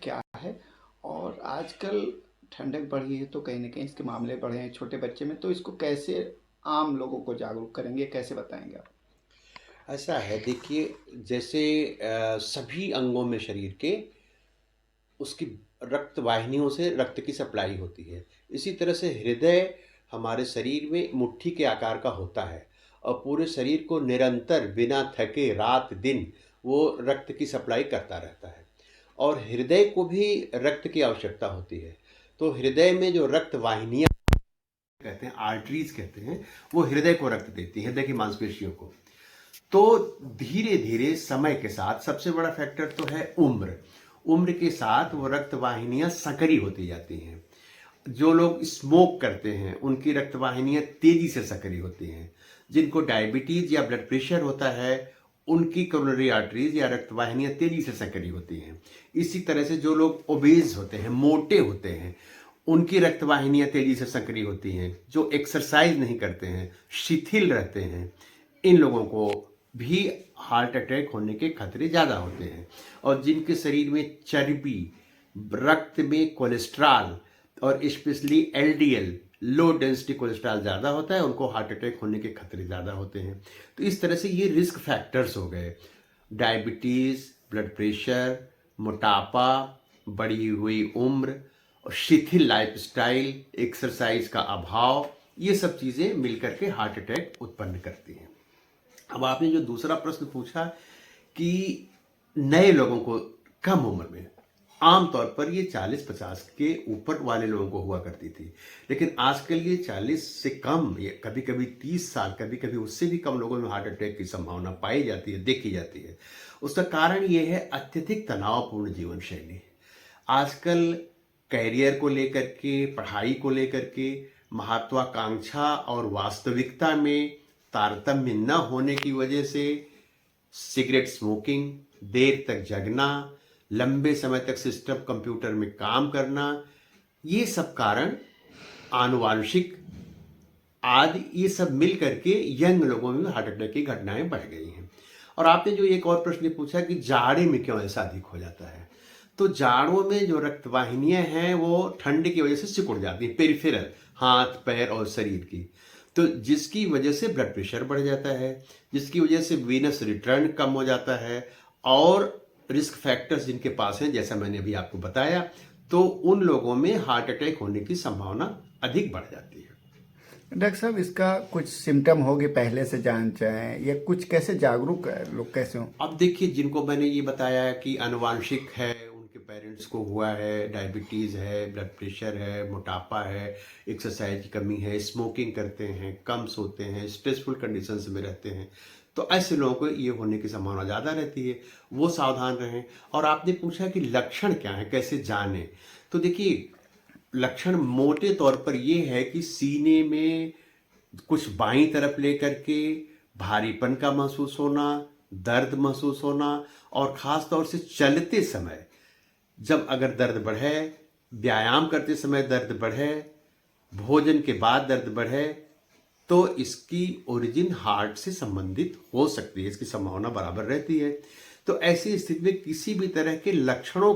क्या है? और आजकल ठंडक बढ़ी है तो कहीं न कहीं इसके मामले बढ़े हैं छोटे बच्चे में, तो इसको कैसे आम लोगों को जागरूक करेंगे, कैसे बताएँगे आप? ऐसा है देखिए, जैसे सभी अंगों में शरीर के उसकी रक्त वाहिनियों से रक्त की सप्लाई होती है। इसी तरह से हृदय हमारे शरीर में मुट्ठी के आकार का होता है और पूरे शरीर को निरंतर बिना थके रात दिन वो रक्त की सप्लाई करता रहता है। और हृदय को भी रक्त की आवश्यकता होती है। तो हृदय में जो रक्त वाहिनियाँ कहते हैं, आर्टरीज कहते हैं, वो हृदय को रक्त देती हैं, हृदय की मांसपेशियों को। तो धीरे धीरे समय के साथ सबसे बड़ा फैक्टर तो है उम्र। उम्र के साथ वो रक्त वाहिनियां संकरी होती जाती हैं। जो लोग स्मोक करते हैं उनकी रक्त वाहिनियां तेजी से संकरी होती हैं। जिनको डायबिटीज या ब्लड प्रेशर होता है उनकी कोरोनरी आर्टरीज या रक्त वाहिनियां तेजी से संकरी होती हैं। इसी तरह से जो लोग ओबेज होते हैं, मोटे होते हैं, उनकी रक्त वाहिनियां तेजी से सक्रिय होती हैं। जो एक्सरसाइज नहीं करते हैं, शिथिल रहते हैं, इन लोगों को भी हार्ट अटैक होने के खतरे ज़्यादा होते हैं। और जिनके शरीर में चर्बी, रक्त में कोलेस्ट्रॉल और specially LDL, low density cholesterol ज़्यादा होता है, उनको हार्ट अटैक होने के खतरे ज़्यादा होते हैं। तो इस तरह से ये रिस्क फैक्टर्स हो गए। डायबिटीज़, ब्लड प्रेशर, मोटापा, बढ़ी हुई उम्र और शिथिल लाइफस्टाइल, एक्सरसाइज का अभाव, ये सब चीज़ें मिलकर के हार्ट अटैक उत्पन्न करती हैं। अब आपने जो दूसरा प्रश्न पूछा कि नए लोगों को कम उम्र में, आमतौर पर ये 40-50 के ऊपर वाले लोगों को हुआ करती थी, लेकिन आजकल ये 40 से कम, ये कभी कभी 30 साल, कभी कभी उससे भी कम लोगों में हार्ट अटैक की संभावना पाई जाती है, देखी जाती है। उसका कारण ये है अत्यधिक तनावपूर्ण जीवन शैली। आजकल कैरियर को लेकर के, पढ़ाई को लेकर के महत्वाकांक्षा और वास्तविकता में तारतम्य न होने की वजह से सिगरेट स्मोकिंग, देर तक जगना, लंबे समय तक सिस्टम कंप्यूटर में काम करना, ये सब कारण आनुवांशिक आदि ये सब मिल करके यंग लोगों में हार्ट अटैक की घटनाएं बढ़ गई हैं। और आपने जो एक और प्रश्न पूछा कि जाड़े में क्यों ऐसा अधिक हो जाता है, तो जाड़ों में जो रक्तवाहिनियां हैं वो ठंड की वजह से सिकुड़ जाती हैं, पेरिफेरल, हाथ पैर और शरीर की। तो जिसकी वजह से ब्लड प्रेशर बढ़ जाता है, जिसकी वजह से वीनस रिटर्न कम हो जाता है। और रिस्क फैक्टर्स जिनके पास हैं, जैसा मैंने अभी आपको बताया, तो उन लोगों में हार्ट अटैक होने की संभावना अधिक बढ़ जाती है। डॉक्टर साहब, इसका कुछ सिम्पटम होंगे पहले से जान जाएँ, या कुछ कैसे जागरूक लोग कैसे हों? अब देखिए, जिनको मैंने ये बताया है कि आनुवांशिक है, उनके पेरेंट्स को हुआ है, डायबिटीज़ है, ब्लड प्रेशर है, मोटापा है, एक्सरसाइज की कमी है, स्मोकिंग करते हैं, कम सोते हैं, स्ट्रेसफुल कंडीशंस में रहते हैं, तो ऐसे लोगों को ये होने की संभावना ज़्यादा रहती है। वो सावधान रहें। और आपने पूछा कि लक्षण क्या है, कैसे जानें? तो देखिए, लक्षण मोटे तौर पर ये है कि सीने में कुछ बाईं तरफ लेकर के भारीपन का महसूस होना, दर्द महसूस होना, और खास तौर से चलते समय जब अगर दर्द बढ़े, व्यायाम करते समय दर्द बढ़े, भोजन के बाद दर्द बढ़े, तो इसकी ओरिजिन हार्ट से संबंधित हो सकती है, इसकी संभावना बराबर रहती है। तो ऐसी स्थिति में किसी भी तरह के लक्षणों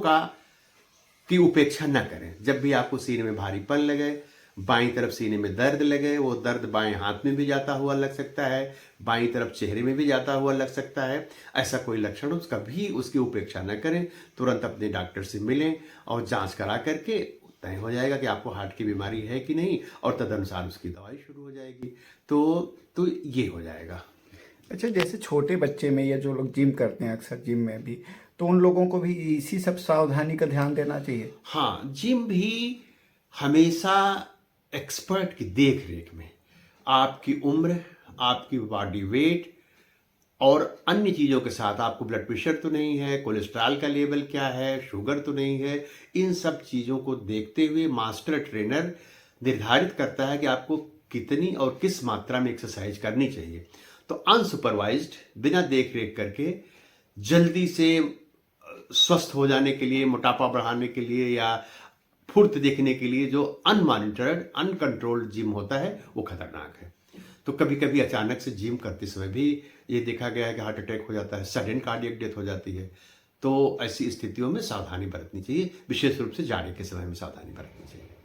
की उपेक्षा न करें। जब भी आपको सीने में भारीपन लगे, बाईं तरफ सीने में दर्द लगे, वो दर्द बाएं हाथ में भी जाता हुआ लग सकता है, बाईं तरफ चेहरे में भी जाता हुआ लग सकता है, ऐसा कोई लक्षण हो, उसका भी उसकी उपेक्षा न करें। तुरंत अपने डॉक्टर से मिलें और जांच करा करके तय हो जाएगा कि आपको हार्ट की बीमारी है कि नहीं, और तदनुसार उसकी दवाई शुरू हो जाएगी। तो ये हो जाएगा। अच्छा, जैसे छोटे बच्चे में या जो लोग जिम करते हैं अक्सर जिम में भी, तो उन लोगों को भी इसी सब सावधानी का ध्यान देना चाहिए? हाँ, जिम भी हमेशा एक्सपर्ट की देख रेख में आपकी उम्र, आपकी बॉडी वेट और अन्य चीज़ों के साथ, आपको ब्लड प्रेशर तो नहीं है, कोलेस्ट्रॉल का लेवल क्या है, शुगर तो नहीं है, इन सब चीज़ों को देखते हुए मास्टर ट्रेनर निर्धारित करता है कि आपको कितनी और किस मात्रा में एक्सरसाइज करनी चाहिए। तो अनसुपरवाइज्ड, बिना देख रेख करके जल्दी से स्वस्थ हो जाने के लिए, मोटापा बढ़ाने के लिए या फुर्त देखने के लिए जो अनमॉनिटर्ड, अनकंट्रोल्ड जिम होता है, वो खतरनाक है। तो कभी कभी अचानक से जिम करते समय भी ये देखा गया है कि हार्ट अटैक हो जाता है, सडन कार्डियक डेथ हो जाती है। तो ऐसी स्थितियों में सावधानी बरतनी चाहिए, विशेष रूप से जाड़े के समय में सावधानी बरतनी चाहिए।